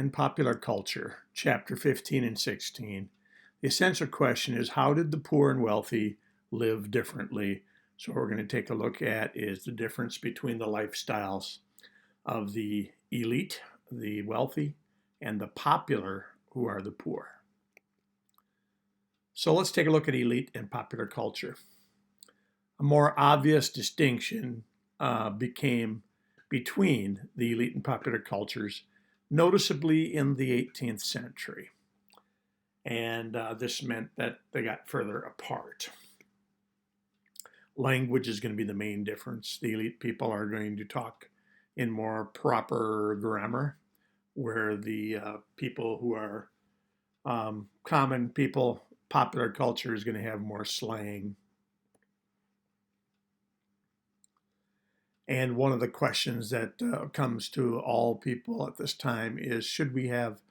in Popular Culture, Chapter 15 and 16. The essential question is, how did the poor and wealthy live differently? So, what we're going to take a look at is the difference between the lifestyles of the elite, the wealthy, and the popular, who are the poor. So, let's take a look at elite and popular culture. A more obvious distinction became between the elite and popular cultures, noticeably in the 18th century. And this meant that they got further apart. Language is going to be the main difference. The elite people are going to talk in more proper grammar, where the people who are common people, popular culture, is going to have more slang. And one of the questions that comes to all people at this time is, should we have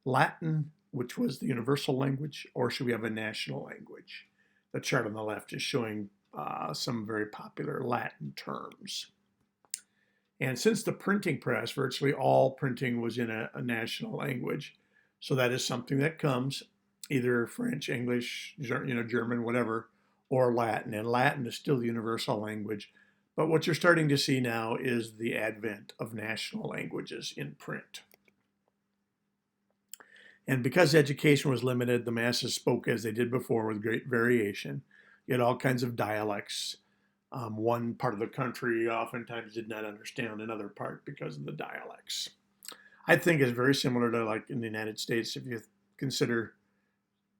Latin, which was the universal language, or should we have a national language? The chart on the left is showing some very popular Latin terms. And since the printing press, virtually all printing was in a national language. So that is something that comes either French, English, German, whatever, or Latin. And Latin is still the universal language. But what you're starting to see now is the advent of national languages in print. And because education was limited, the masses spoke as they did before with great variation. You had all kinds of dialects. One part of the country oftentimes did not understand another part because of the dialects. I think it's very similar to, like, in the United States, if you consider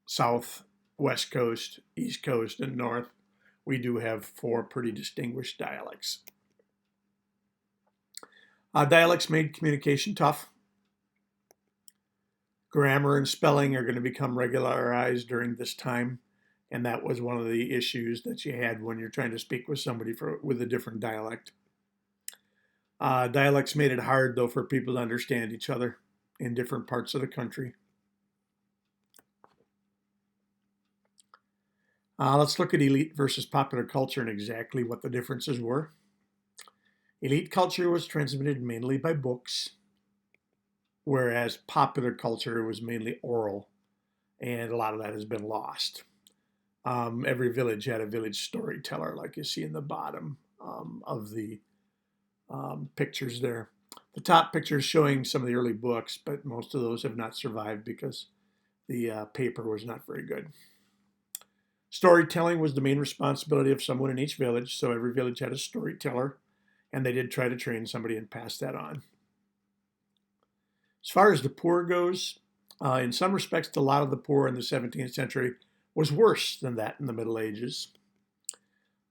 South, West Coast, East Coast, and North. We do have four pretty distinguished dialects. Dialects made communication tough. Grammar and spelling are going to become regularized during this time, and that was one of the issues that you had when you're trying to speak with somebody with a different dialect. Dialects made it hard, though, for people to understand each other in different parts of the country. Let's look at elite versus popular culture and exactly what the differences were. Elite culture was transmitted mainly by books, whereas popular culture was mainly oral, and a lot of that has been lost. Every village had a village storyteller, like you see in the bottom of the pictures there. The top picture is showing some of the early books, but most of those have not survived because the paper was not very good. Storytelling was the main responsibility of someone in each village, so every village had a storyteller, and they did try to train somebody and pass that on. As far as the poor goes, in some respects, a lot of the poor in the 17th century was worse than that in the Middle Ages.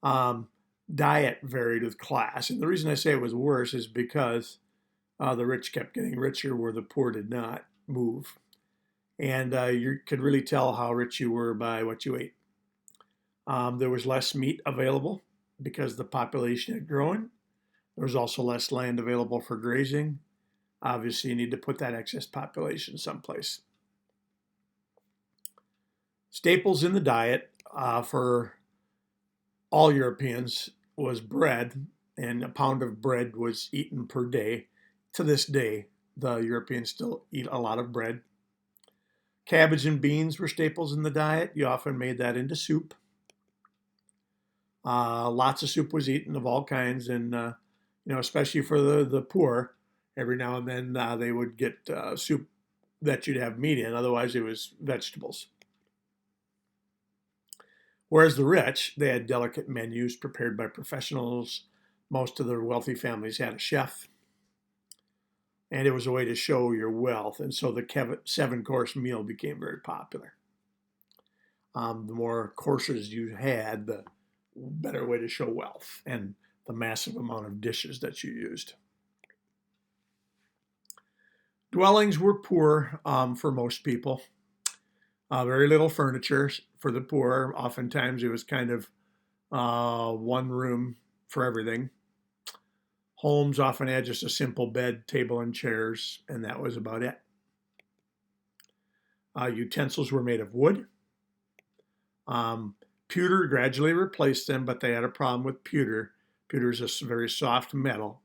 Diet varied with class, and the reason I say it was worse is because the rich kept getting richer where the poor did not move. And you could really tell how rich you were by what you ate. There was less meat available because the population had grown. There was also less land available for grazing. Obviously, you need to put that excess population someplace. Staples in the diet for all Europeans was bread, and a pound of bread was eaten per day. To this day, the Europeans still eat a lot of bread. Cabbage and beans were staples in the diet. You often made that into soup. Lots of soup was eaten of all kinds, and especially for the poor, every now and then they would get soup that you'd have meat in. Otherwise, it was vegetables. Whereas the rich, they had delicate menus prepared by professionals. Most of the wealthy families had a chef, and it was a way to show your wealth. And so the 7-course meal became very popular. The more courses you had, the better way to show wealth and the massive amount of dishes that you used. Dwellings were poor for most people. Very little furniture for the poor. Oftentimes it was kind of one room for everything. Homes often had just a simple bed, table, and chairs, and that was about it. Utensils were made of wood. Pewter gradually replaced them, but they had a problem with pewter. Pewter is a very soft metal,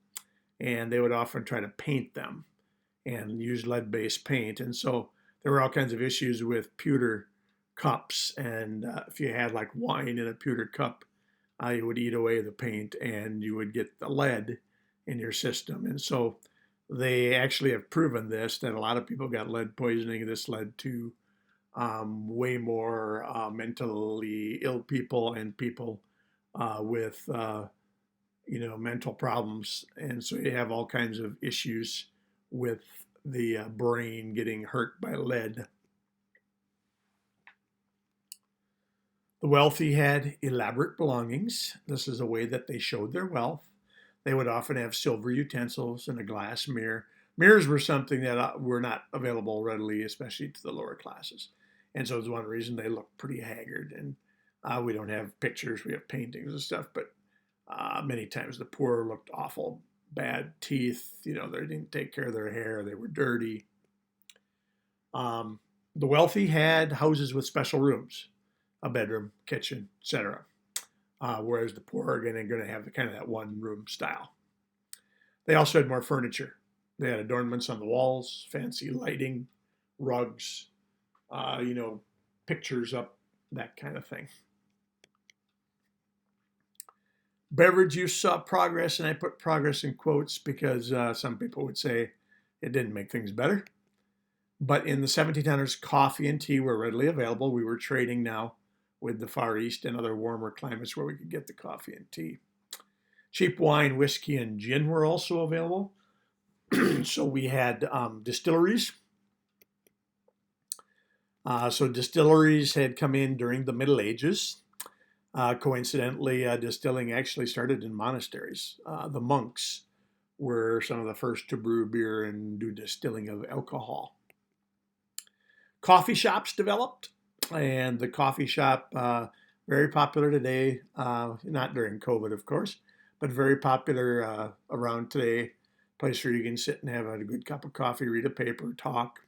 and they would often try to paint them. and used lead-based paint. And so there were all kinds of issues with pewter cups. And if you had like wine in a pewter cup, you would eat away the paint and you would get the lead in your system. And so they actually have proven this, that a lot of people got lead poisoning. This led to way more mentally ill people and people with mental problems. And so you have all kinds of issues with the brain getting hurt by lead. The wealthy had elaborate belongings. This is a way that they showed their wealth. They would often have silver utensils and a glass mirror. Mirrors were something that were not available readily, especially to the lower classes. And so it's one reason they look pretty haggard. And we don't have pictures, we have paintings and stuff, but many times the poor looked awful, bad teeth, they didn't take care of their hair, they were dirty. The wealthy had houses with special rooms, a bedroom, kitchen, etc. Whereas the poor are going to have kind of that one room style. They also had more furniture. They had adornments on the walls, fancy lighting, rugs, pictures up, that kind of thing. Beverage use saw progress, and I put progress in quotes because some people would say it didn't make things better. But in the 1700s, coffee and tea were readily available. We were trading now with the Far East and other warmer climates where we could get the coffee and tea. Cheap wine, whiskey, and gin were also available. So we had distilleries. So distilleries had come in during the Middle Ages. Coincidentally, distilling actually started in monasteries. The monks were some of the first to brew beer and do distilling of alcohol. Coffee shops developed, and the coffee shop, very popular today, not during COVID, of course, but very popular around today. Place where you can sit and have a good cup of coffee, read a paper, talk.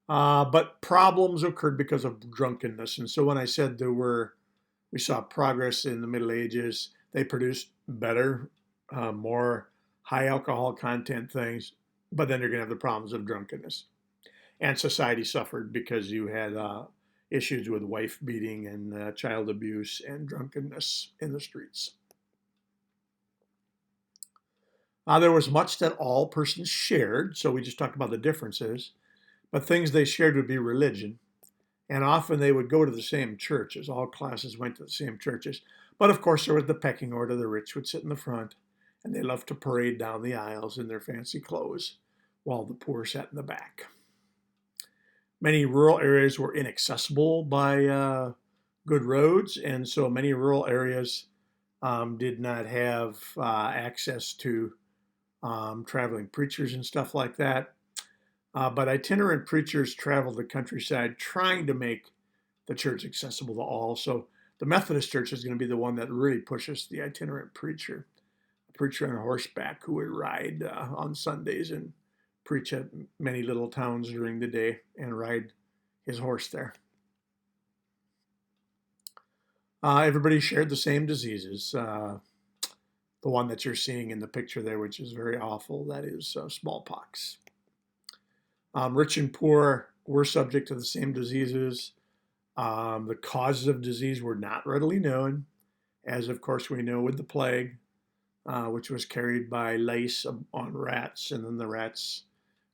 But problems occurred because of drunkenness. And so when I said we saw progress in the Middle Ages, they produced better, more high alcohol content things, but then you're going to have the problems of drunkenness. And society suffered because you had issues with wife beating and child abuse and drunkenness in the streets. There was much that all persons shared, so we just talked about the differences, but things they shared would be religion. And often they would go to the same churches. All classes went to the same churches. But of course, there was the pecking order. The rich would sit in the front, and they loved to parade down the aisles in their fancy clothes, while the poor sat in the back. Many rural areas were inaccessible by good roads, and so many rural areas did not have access to traveling preachers and stuff like that. But itinerant preachers traveled the countryside trying to make the church accessible to all. So the Methodist Church is going to be the one that really pushes the itinerant preacher, a preacher on horseback who would ride on Sundays and preach at many little towns during the day and ride his horse there. Everybody shared the same diseases. The one that you're seeing in the picture there, which is very awful, that is smallpox. Rich and poor were subject to the same diseases. The causes of disease were not readily known, as of course we know with the plague, which was carried by lice on rats, and then the rats,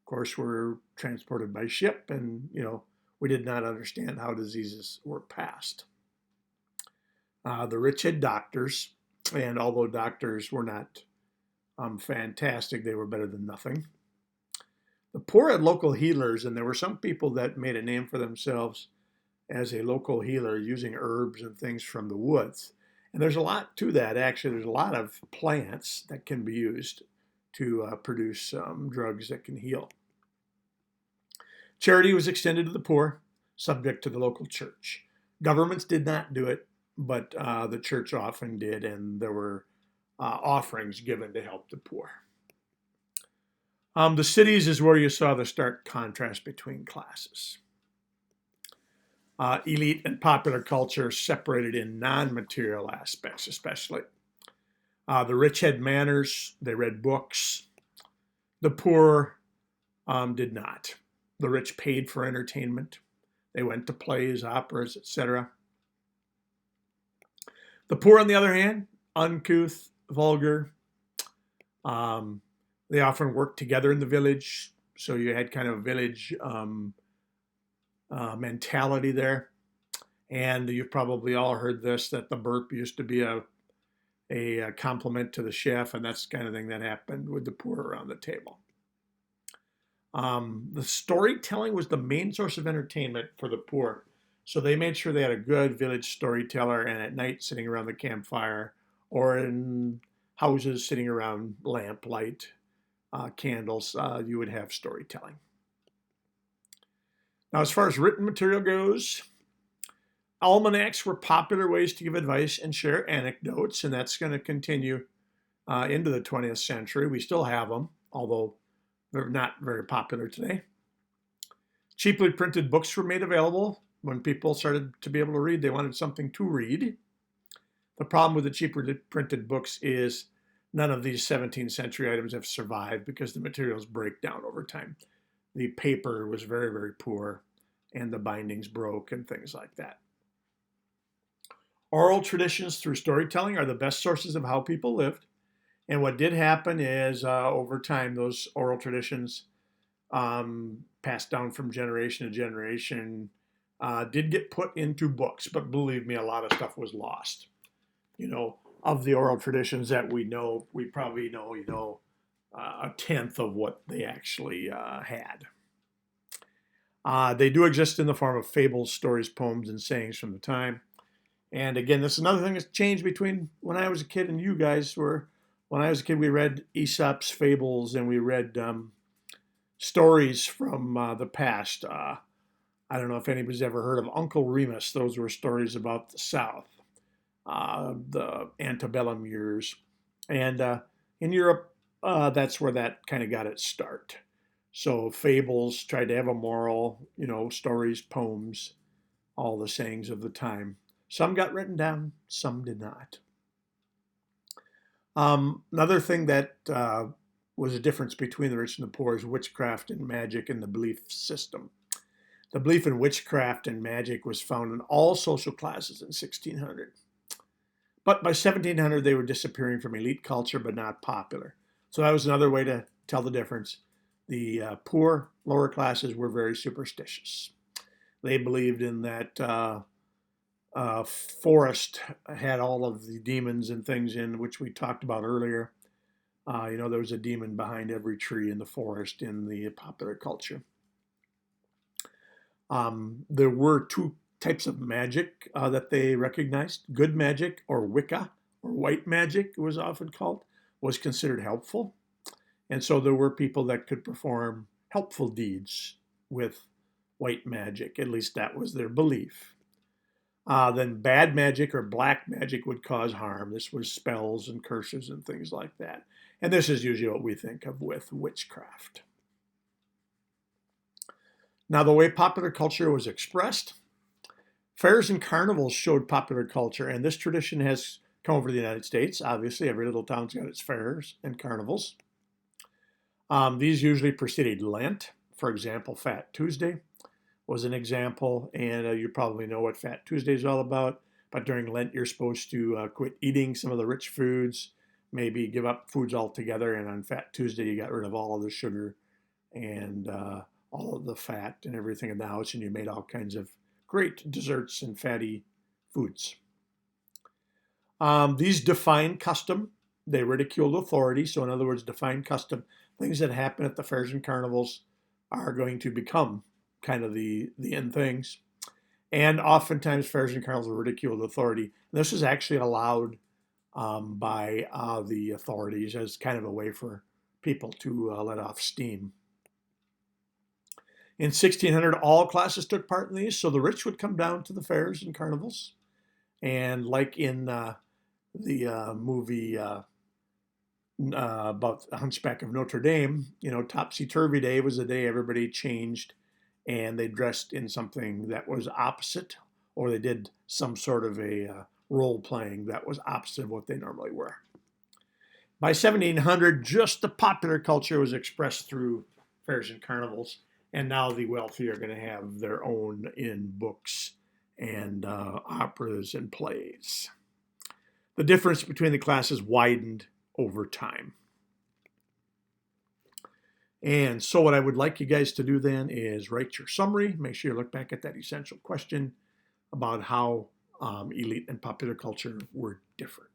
of course, were transported by ship, and we did not understand how diseases were passed. The rich had doctors, and although doctors were not fantastic, they were better than nothing. The poor had local healers, and there were some people that made a name for themselves as a local healer using herbs and things from the woods. And there's a lot to that, actually. There's a lot of plants that can be used to produce drugs that can heal. Charity was extended to the poor, subject to the local church. Governments did not do it, but the church often did, and there were offerings given to help the poor. The cities is where you saw the stark contrast between classes. Elite and popular culture separated in non-material aspects, especially. The rich had manners, they read books, The poor did not. The rich paid for entertainment. They went to plays, operas, etc. The poor, on the other hand, uncouth, vulgar. Um, they often worked together in the village, so you had kind of a village mentality there. And you've probably all heard this, that the burp used to be a compliment to the chef, and that's the kind of thing that happened with the poor around the table. The storytelling was the main source of entertainment for the poor. So they made sure they had a good village storyteller, and at night sitting around the campfire or in houses sitting around lamplight, candles, you would have storytelling. Now, as far as written material goes, almanacs were popular ways to give advice and share anecdotes, and that's going to continue into the 20th century. We still have them, although they're not very popular today. Cheaply printed books were made available. When people started to be able to read, they wanted something to read. The problem with the cheaply printed books is none of these 17th century items have survived because the materials break down over time. The paper was very, very poor, and the bindings broke and things like that. Oral traditions through storytelling are the best sources of how people lived. And what did happen is over time, those oral traditions passed down from generation to generation, did get put into books, but believe me, a lot of stuff was lost. Of the oral traditions that we know, we probably know, a tenth of what they actually had. They do exist in the form of fables, stories, poems, and sayings from the time. And again, this is another thing that's changed between when I was a kid and you guys were. When I was a kid, we read Aesop's fables and we read stories from the past. I don't know if anybody's ever heard of Uncle Remus. Those were stories about the South, the antebellum years. And in Europe, that's where that kind of got its start. So fables tried to have a moral, stories, poems, all the sayings of the time. Some got written down, some did not. Another thing that was a difference between the rich and the poor is witchcraft and magic and the belief system. The belief in witchcraft and magic was found in all social classes in 1600. But by 1700, they were disappearing from elite culture, but not popular. So that was another way to tell the difference. The poor, lower classes were very superstitious. They believed in that forest had all of the demons and things in which we talked about earlier. There was a demon behind every tree in the forest in the popular culture. There were two types of magic that they recognized. Good magic, or Wicca, or white magic, it was often called, was considered helpful. And so there were people that could perform helpful deeds with white magic. At least that was their belief. Then bad magic or black magic would cause harm. This was spells and curses and things like that. And this is usually what we think of with witchcraft. Now, the way popular culture was expressed, fairs and carnivals showed popular culture, and this tradition has come over to the United States. Obviously, every little town's got its fairs and carnivals. These usually preceded Lent. For example, Fat Tuesday was an example, and you probably know what Fat Tuesday is all about. But during Lent, you're supposed to quit eating some of the rich foods, maybe give up foods altogether. And on Fat Tuesday, you got rid of all of the sugar and all of the fat and everything in the house, and you made all kinds of great desserts and fatty foods. These defined custom. They ridiculed authority. So in other words, defined custom, things that happen at the fairs and carnivals are going to become kind of the end things. And oftentimes fairs and carnivals ridiculed authority. This is actually allowed by the authorities as kind of a way for people to let off steam. In 1600, all classes took part in these. So the rich would come down to the fairs and carnivals. And like in the movie about Hunchback of Notre Dame, Topsy-Turvy Day was the day everybody changed and they dressed in something that was opposite, or they did some sort of a role playing that was opposite of what they normally were. By 1700, just the popular culture was expressed through fairs and carnivals, and now the wealthy are going to have their own in books and operas and plays. The difference between the classes widened over time. And so what I would like you guys to do then is write your summary. Make sure you look back at that essential question about how elite and popular culture were different.